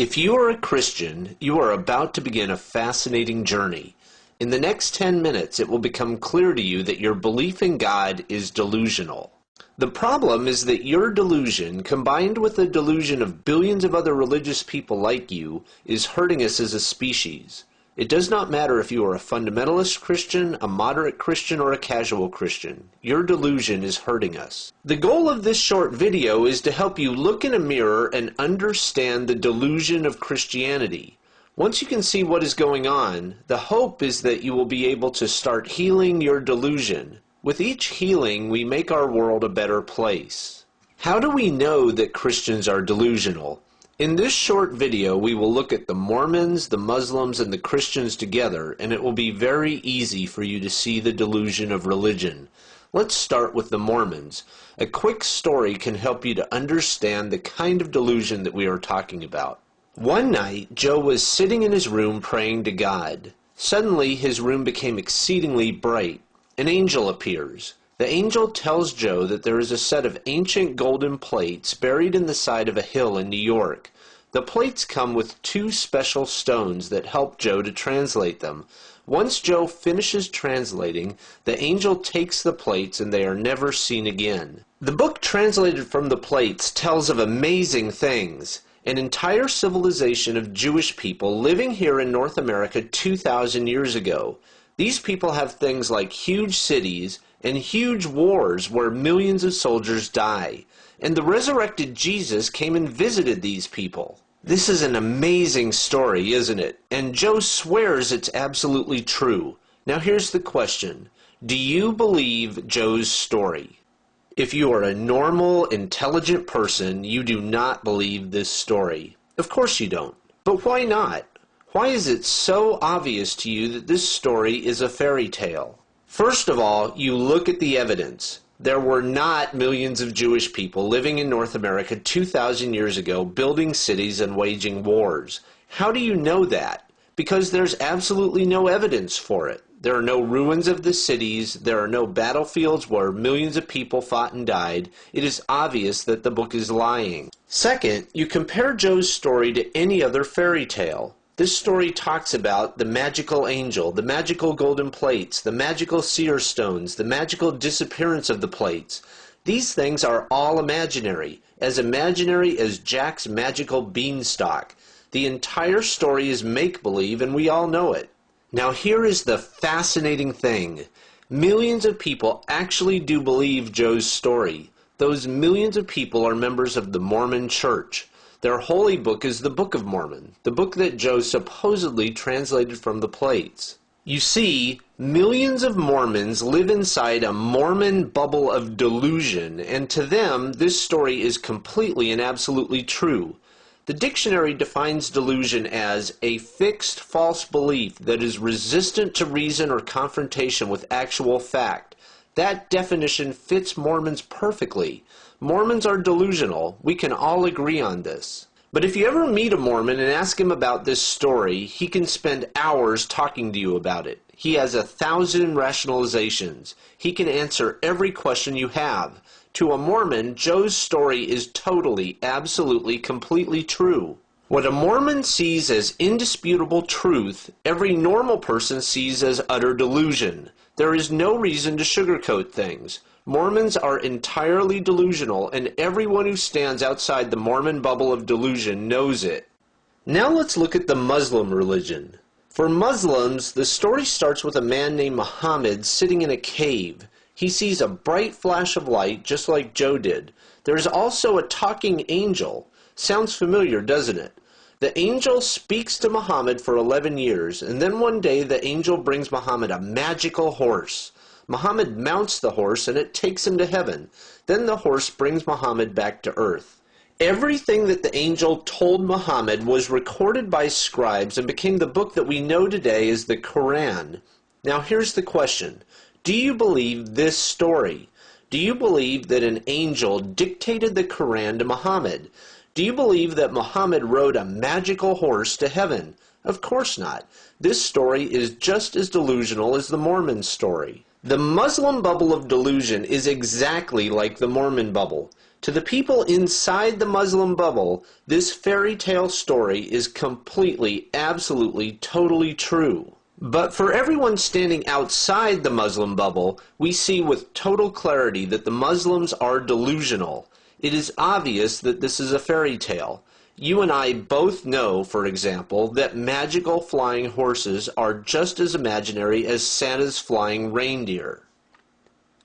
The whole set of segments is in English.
If you are a Christian, you are about to begin a fascinating journey. In the next 10 minutes, it will become clear to you that your belief in God is delusional. The problem is that your delusion, combined with the delusion of billions of other religious people like you, is hurting us as a species. It does not matter if you are a fundamentalist Christian, a moderate Christian, or a casual Christian. Your delusion is hurting us. The goal of this short video is to help you look in a mirror and understand the delusion of Christianity. Once you can see what is going on, the hope is that you will be able to start healing your delusion. With each healing, we make our world a better place. How do we know that Christians are delusional? In this short video, we will look at the Mormons, the Muslims, and the Christians together, and it will be very easy for you to see the delusion of religion. Let's start with the Mormons. A quick story can help you to understand the kind of delusion that we are talking about. One night, Joe was sitting in his room praying to God. Suddenly, his room became exceedingly bright. An angel appears. The angel tells Joe that there is a set of ancient golden plates buried in the side of a hill in New York. The plates come with two special stones that help Joe to translate them. Once Joe finishes translating, the angel takes the plates and they are never seen again. The book translated from the plates tells of amazing things. An entire civilization of Jewish people living here in North America 2,000 years ago. These people have things like huge cities and huge wars where millions of soldiers die. And the resurrected Jesus came and visited these people. This is an amazing story, isn't it? And Joe swears it's absolutely true. Now here's the question. Do you believe Joe's story? If you are a normal, intelligent person, you do not believe this story. Of course you don't. But why not? Why is it so obvious to you that this story is a fairy tale? First of all, you look at the evidence. There were not millions of Jewish people living in North America 2,000 years ago building cities and waging wars. How do you know that? Because there's absolutely no evidence for it. There are no ruins of the cities. There are no battlefields where millions of people fought and died. It is obvious that the book is lying. Second, you compare Joe's story to any other fairy tale. This story talks about the magical angel, the magical golden plates, the magical seer stones, the magical disappearance of the plates. These things are all imaginary as Jack's magical beanstalk. The entire story is make-believe and we all know it. Now here is the fascinating thing. Millions of people actually do believe Joe's story. Those millions of people are members of the Mormon Church. Their holy book is the Book of Mormon, the book that Joe supposedly translated from the plates. You see, millions of Mormons live inside a Mormon bubble of delusion, and to them, this story is completely and absolutely true. The dictionary defines delusion as a fixed false belief that is resistant to reason or confrontation with actual fact. That definition fits Mormons perfectly. Mormons are delusional. We can all agree on this. But if you ever meet a Mormon and ask him about this story, he can spend hours talking to you about it. He has 1,000 rationalizations. He can answer every question you have. To a Mormon, Joe's story is totally, absolutely, completely true. What a Mormon sees as indisputable truth, every normal person sees as utter delusion. There is no reason to sugarcoat things. Mormons are entirely delusional, and everyone who stands outside the Mormon bubble of delusion knows it. Now let's look at the Muslim religion. For Muslims, the story starts with a man named Muhammad sitting in a cave. He sees a bright flash of light, just like Joe did. There is also a talking angel. Sounds familiar, doesn't it? The angel speaks to Muhammad for 11 years, and then one day the angel brings Muhammad a magical horse. Muhammad mounts the horse and it takes him to heaven. Then the horse brings Muhammad back to earth. Everything that the angel told Muhammad was recorded by scribes and became the book that we know today as the Quran. Now here's the question. Do you believe this story? Do you believe that an angel dictated the Quran to Muhammad? Do you believe that Muhammad rode a magical horse to heaven? Of course not. This story is just as delusional as the Mormon story. The Muslim bubble of delusion is exactly like the Mormon bubble. To the people inside the Muslim bubble, this fairy tale story is completely, absolutely, totally true. But for everyone standing outside the Muslim bubble, we see with total clarity that the Muslims are delusional. It is obvious that this is a fairy tale. You and I both know, for example, that magical flying horses are just as imaginary as Santa's flying reindeer.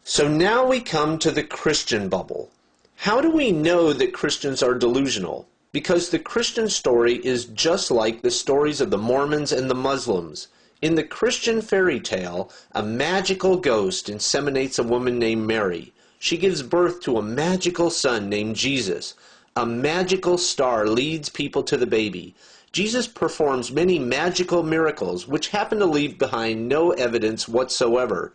So now we come to the Christian bubble. How do we know that Christians are delusional? Because the Christian story is just like the stories of the Mormons and the Muslims. In the Christian fairy tale, a magical ghost inseminates a woman named Mary. She gives birth to a magical son named Jesus. A magical star leads people to the baby. Jesus performs many magical miracles, which happen to leave behind no evidence whatsoever.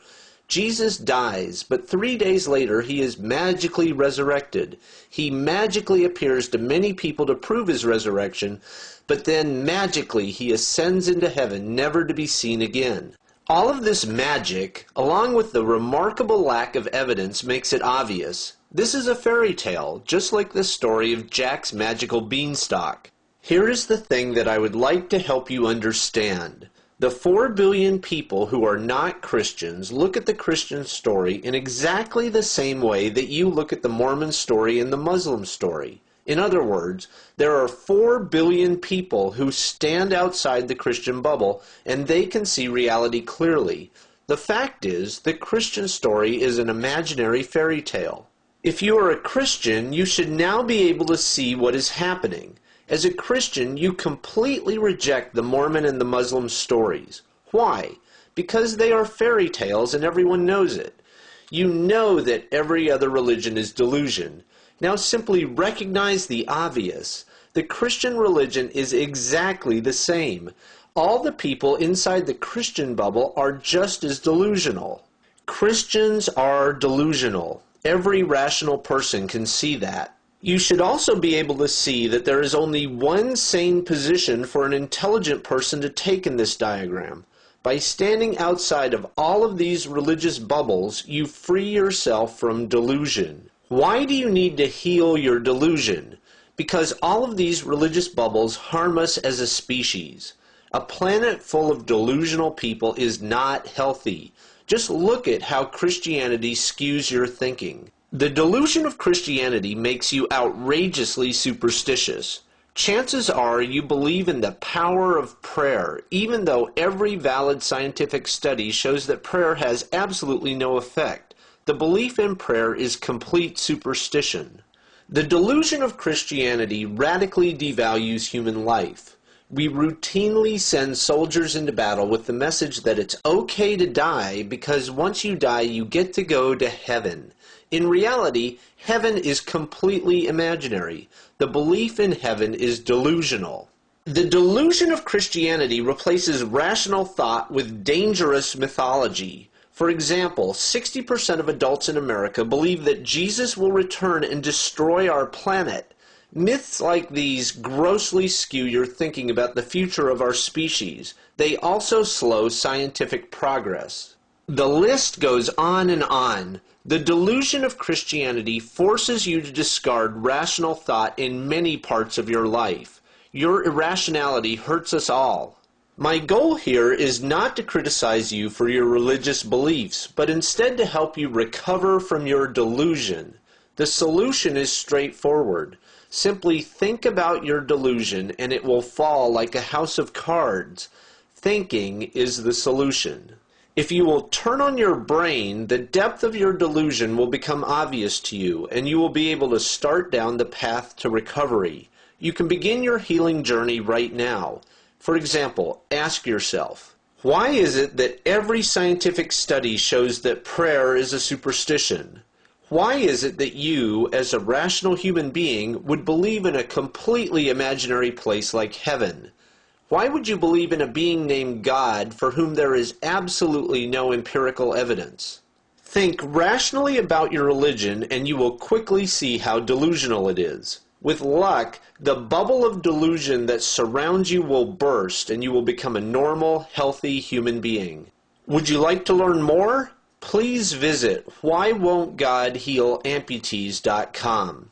Jesus dies, but 3 days later he is magically resurrected. He magically appears to many people to prove his resurrection, but then magically he ascends into heaven, never to be seen again. All of this magic, along with the remarkable lack of evidence, makes it obvious. This is a fairy tale, just like the story of Jack's magical beanstalk. Here is the thing that I would like to help you understand. The 4 billion people who are not Christians look at the Christian story in exactly the same way that you look at the Mormon story and the Muslim story. In other words, there are 4 billion people who stand outside the Christian bubble, and they can see reality clearly. The fact is, the Christian story is an imaginary fairy tale. If you are a Christian, you should now be able to see what is happening. As a Christian, you completely reject the Mormon and the Muslim stories. Why? Because they are fairy tales and everyone knows it. You know that every other religion is delusion. Now simply recognize the obvious. The Christian religion is exactly the same. All the people inside the Christian bubble are just as delusional. Christians are delusional. Every rational person can see that. You should also be able to see that there is only one sane position for an intelligent person to take in this diagram. By standing outside of all of these religious bubbles, you free yourself from delusion. Why do you need to heal your delusion? Because all of these religious bubbles harm us as a species. A planet full of delusional people is not healthy. Just look at how Christianity skews your thinking. The delusion of Christianity makes you outrageously superstitious. Chances are you believe in the power of prayer, even though every valid scientific study shows that prayer has absolutely no effect. The belief in prayer is complete superstition. The delusion of Christianity radically devalues human life. We routinely send soldiers into battle with the message that it's okay to die because once you die you get to go to heaven. In reality, heaven is completely imaginary. The belief in heaven is delusional. The delusion of Christianity replaces rational thought with dangerous mythology. For example, 60% of adults in America believe that Jesus will return and destroy our planet. Myths like these grossly skew your thinking about the future of our species. They also slow scientific progress. The list goes on and on. The delusion of Christianity forces you to discard rational thought in many parts of your life. Your irrationality hurts us all. My goal here is not to criticize you for your religious beliefs, but instead to help you recover from your delusion. The solution is straightforward. Simply think about your delusion and it will fall like a house of cards. Thinking is the solution. If you will turn on your brain, the depth of your delusion will become obvious to you, and you will be able to start down the path to recovery. You can begin your healing journey right now. For example, ask yourself, why is it that every scientific study shows that prayer is a superstition? Why is it that you, as a rational human being, would believe in a completely imaginary place like heaven? Why would you believe in a being named God for whom there is absolutely no empirical evidence? Think rationally about your religion and you will quickly see how delusional it is. With luck, the bubble of delusion that surrounds you will burst and you will become a normal, healthy human being. Would you like to learn more? Please visit whywon'tgodhealamputees.com.